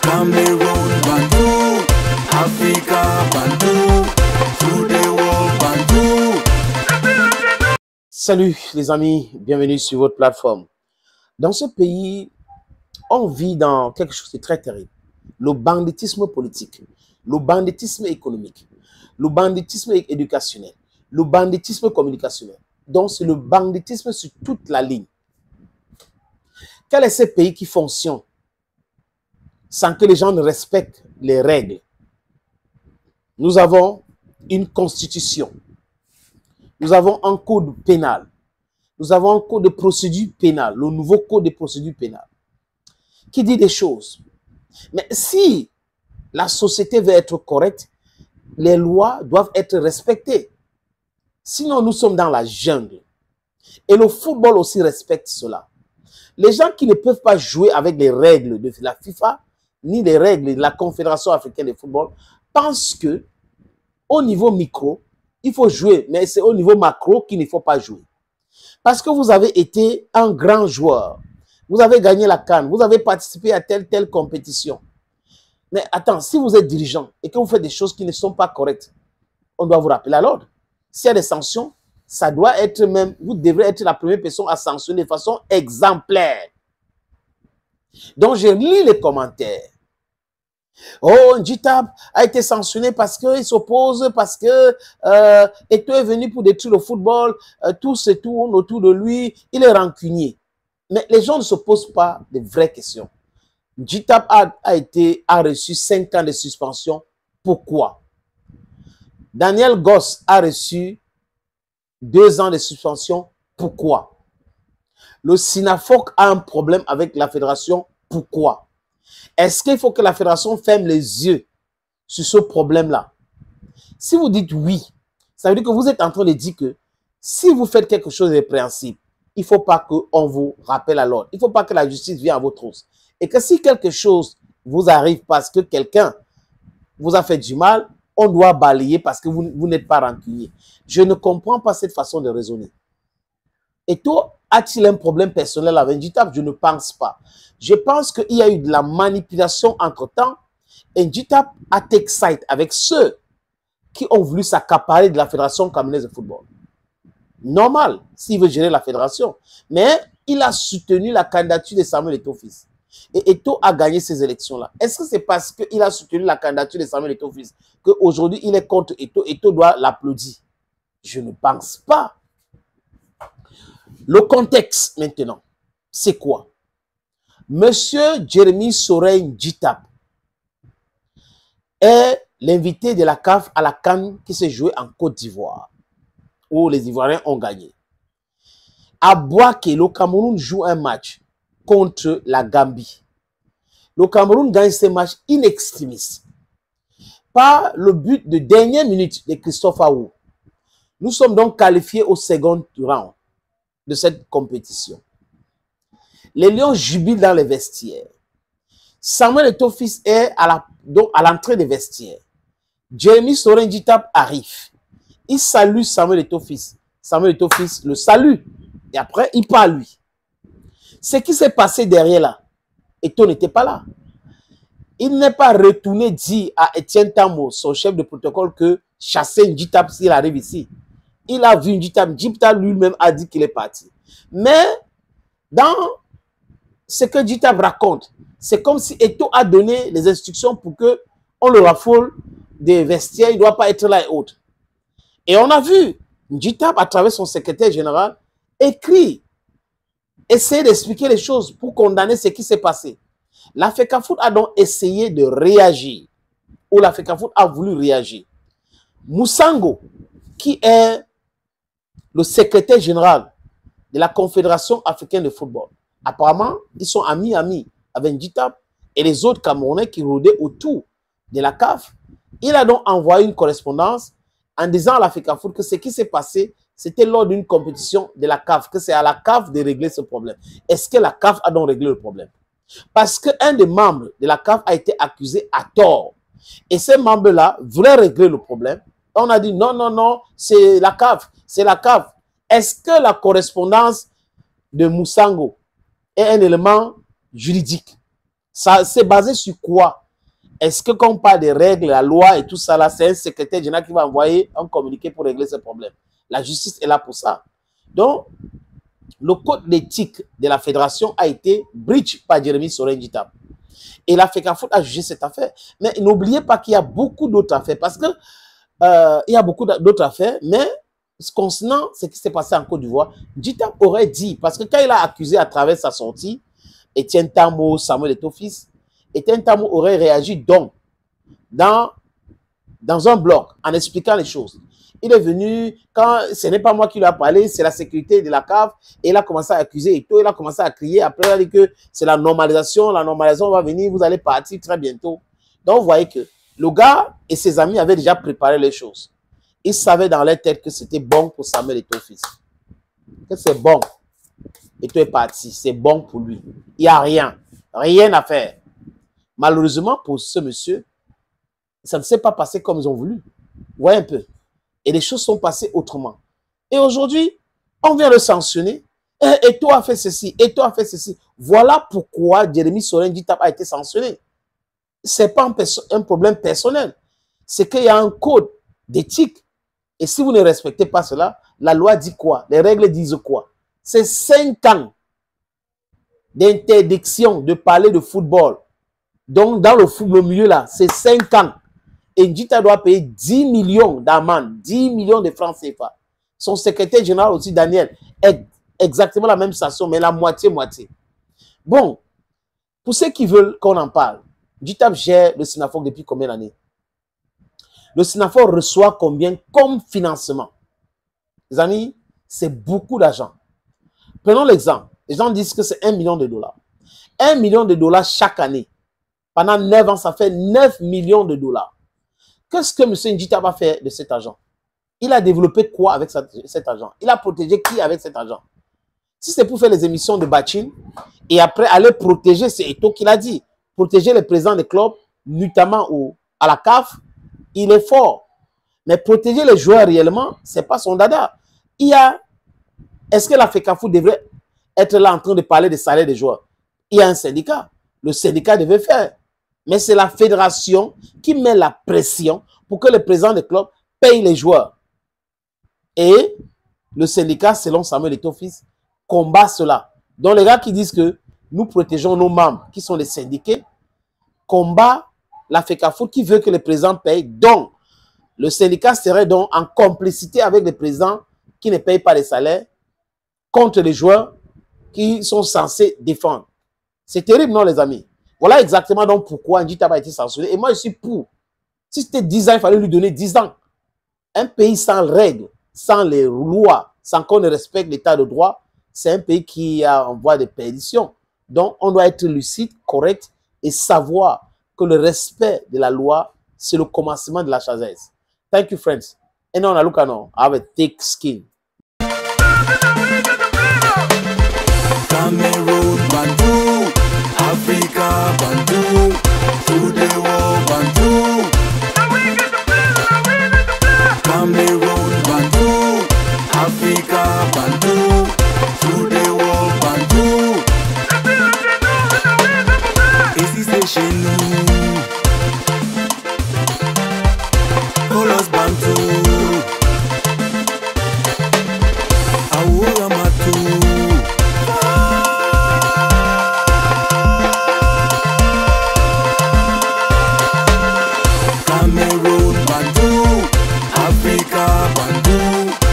Cameroun Bandou, Africa Bandou, to the world Bandou. Salut les amis, bienvenue sur votre plateforme. Dans ce pays, on vit dans quelque chose de très terrible. Le banditisme politique, le banditisme économique, le banditisme éducationnel, le banditisme communicationnel. Donc c'est le banditisme sur toute la ligne. Quel est ce pays qui fonctionne sans que les gens ne respectent les règles? Nous avons une constitution. Nous avons un code pénal. Nous avons un code de procédure pénale, le nouveau code de procédure pénale, qui dit des choses. Mais si la société veut être correcte, les lois doivent être respectées. Sinon, nous sommes dans la jungle. Et le football aussi respecte cela. Les gens qui ne peuvent pas jouer avec les règles de la FIFA, ni les règles de la Confédération africaine de football, pensent que au niveau micro, il faut jouer, mais c'est au niveau macro qu'il ne faut pas jouer. Parce que vous avez été un grand joueur, vous avez gagné la CAN, vous avez participé à telle compétition. Mais attends, si vous êtes dirigeant et que vous faites des choses qui ne sont pas correctes, on doit vous rappeler à l'ordre. S'il y a des sanctions, ça doit être même, vous devrez être la première personne à sanctionner de façon exemplaire. Donc, je lis les commentaires. Oh, Ndjitap a été sanctionné parce qu'il s'oppose, parce que Eto'o est venu pour détruire le football, tout se tourne autour de lui, il est rancunier. Mais les gens ne se posent pas de vraies questions. Ndjitap a reçu 5 ans de suspension. Pourquoi? Daniel Goss a reçu 2 ans de suspension. Pourquoi? Le Sinafoc a un problème avec la fédération. Pourquoi? Est-ce qu'il faut que la fédération ferme les yeux sur ce problème-là? Si vous dites oui, ça veut dire que vous êtes en train de dire que si vous faites quelque chose de répréhensible, il ne faut pas qu'on vous rappelle à l'ordre. Il ne faut pas que la justice vienne à votre trousse. Et que si quelque chose vous arrive parce que quelqu'un vous a fait du mal, on doit balayer parce que vous n'êtes pas rancunier. Je ne comprends pas cette façon de raisonner. Eto'o a-t-il un problème personnel avec Ndjitap? Je ne pense pas. Je pense qu'il y a eu de la manipulation entre-temps et Ndjitap a take side avec ceux qui ont voulu s'accaparer de la Fédération camerounaise de football. Normal, s'il veut gérer la fédération. Mais il a soutenu la candidature de Samuel Eto'o fils. Et Eto'o a gagné ces élections-là. Est-ce que c'est parce qu'il a soutenu la candidature de Samuel Eto'o fils qu'aujourd'hui il est contre Eto'o? Eto'o doit l'applaudir? Je ne pense pas. Le contexte maintenant, c'est quoi? Monsieur Jérémy Soreille Ndjitap est l'invité de la CAF à la CAN qui s'est jouée en Côte d'Ivoire, où les Ivoiriens ont gagné. À Bouaké, le Cameroun joue un match contre la Gambie. Le Cameroun gagne ce match in extremis par le but de dernière minute de Christophe Aou. Nous sommes donc qualifiés au second round de cette compétition. Les Lions jubilent dans les vestiaires. Samuel Eto'o fils est à l'entrée des vestiaires. Jérémy Soreille Ndjitap arrive. Il salue Samuel Eto'o fils. Samuel Eto'o fils le salue. Et après, il parle lui. Ce qui s'est passé derrière là, Eto'o n'était pas là. Il n'est pas retourné dire à Etienne Tambo, son chef de protocole, que chasser Ndjitap s'il arrive ici. Il a vu Ndjitap. Ndjitap lui-même a dit qu'il est parti. Mais dans ce que Ndjitap raconte, c'est comme si Eto'o a donné les instructions pour qu'on le raffole des vestiaires, il ne doit pas être là et autres. Et on a vu Ndjitap, à travers son secrétaire général, écrit, essayer d'expliquer les choses pour condamner ce qui s'est passé. La FECAFOOT a donc essayé de réagir, ou la FECAFOOT a voulu réagir. Moussango, qui est le secrétaire général de la Confédération africaine de football, apparemment, ils sont amis avec Ndjitap et les autres Camerounais qui rôdaient autour de la CAF. Il a donc envoyé une correspondance en disant à la FECAFOOT que ce qui s'est passé, c'était lors d'une compétition de la CAF, que c'est à la CAF de régler ce problème. Est-ce que la CAF a donc réglé le problème? Parce qu'un des membres de la CAF a été accusé à tort. Et ces membres-là voulaient régler le problème. On a dit non, non, non, c'est la CAF, c'est la CAF. Est-ce que la correspondance de Moussango est un élément juridique? Ça, c'est basé sur quoi? Est-ce que quand on parle des règles, la loi et tout ça, là, c'est un secrétaire général qui va envoyer un communiqué pour régler ce problème? La justice est là pour ça. Donc, le code d'éthique de la fédération a été breach par Jérémy Soren Djitap. Et la FECAFOOT a jugé cette affaire. Mais n'oubliez pas qu'il y a beaucoup d'autres affaires. Parce que il y a beaucoup d'autres affaires. Mais concernant ce qui s'est passé en Côte d'Ivoire, Djitap aurait dit, parce que quand il a accusé à travers sa sortie, Etienne Tamo, Samuel Eto'o-Fils, Etienne Tamo aurait réagi donc dans un bloc en expliquant les choses. Il est venu, quand ce n'est pas moi qui lui a parlé, c'est la sécurité de la cave, et il a commencé à accuser Eto'o, il a commencé à crier, après il a dit que c'est la normalisation va venir, vous allez partir très bientôt. Donc vous voyez que le gars et ses amis avaient déjà préparé les choses. Ils savaient dans leur tête que c'était bon pour Samuel Eto'o-Fils. Que c'est bon. Eto'o est parti, c'est bon pour lui. Il n'y a rien à faire. Malheureusement pour ce monsieur, ça ne s'est pas passé comme ils ont voulu. Vous voyez un peu. Et les choses sont passées autrement. Et aujourd'hui, on vient le sanctionner. Eto'o a fait ceci, Eto'o a fait ceci. Voilà pourquoi Jérémy Soren Djitap a été sanctionné. Ce n'est pas un problème personnel. C'est qu'il y a un code d'éthique. Et si vous ne respectez pas cela, la loi dit quoi? Les règles disent quoi? C'est 5 ans d'interdiction de parler de football. Donc, dans le milieu là, c'est 5 ans. Et Djitap doit payer 10 millions d'amende, 10 millions de francs CFA. Son secrétaire général aussi, Daniel, est exactement la même sanction, mais la moitié-moitié. Bon, pour ceux qui veulent qu'on en parle, Djitap gère le SYNAFOC depuis combien d'années? Le SYNAFOC reçoit combien comme financement? Les amis, c'est beaucoup d'argent. Prenons l'exemple. Les gens disent que c'est 1 million de dollars. 1 million de dollars chaque année. Pendant 9 ans, ça fait 9 millions de dollars. Qu'est-ce que M. Djitap a fait de cet argent? Il a développé quoi avec cet argent? Il a protégé qui avec cet argent? Si c'est pour faire les émissions de Bachin et après aller protéger, c'est Eto'o qui l'a dit, protéger les présidents des clubs, notamment à la CAF, il est fort. Mais protéger les joueurs réellement, ce n'est pas son dada. Est-ce que la FECAFOOT devrait être là en train de parler des salaires des joueurs? Il y a un syndicat. Le syndicat devait faire. Mais c'est la fédération qui met la pression pour que le président des clubs paye les joueurs. Et le syndicat, selon Samuel Eto'o-Fils, combat cela. Donc les gars qui disent que nous protégeons nos membres qui sont les syndiqués, combat la FECAFOOT qui veut que le président paye. Donc, le syndicat serait donc en complicité avec les présidents qui ne payent pas les salaires contre les joueurs qui sont censés défendre. C'est terrible, non, les amis? Voilà exactement donc pourquoi Djitap a été sanctionné. Et moi, je suis pour. Si c'était 10 ans, il fallait lui donner 10 ans. Un pays sans règles, sans les lois, sans qu'on ne respecte l'état de droit, c'est un pays qui est en voie de perdition. Donc, on doit être lucide, correct et savoir que le respect de la loi, c'est le commencement de la chaise. Thank you, friends. And on a look at now. I have a thick skin. Cameroon Bantu, Africa Bantu, to the world Bantu. Cameroon Bantu, Africa Bantu, to the world Bantu. Ici c'est chez nous. Colos Bantu, Aoura Matu. Cameroon Bantu, Africa Bantu.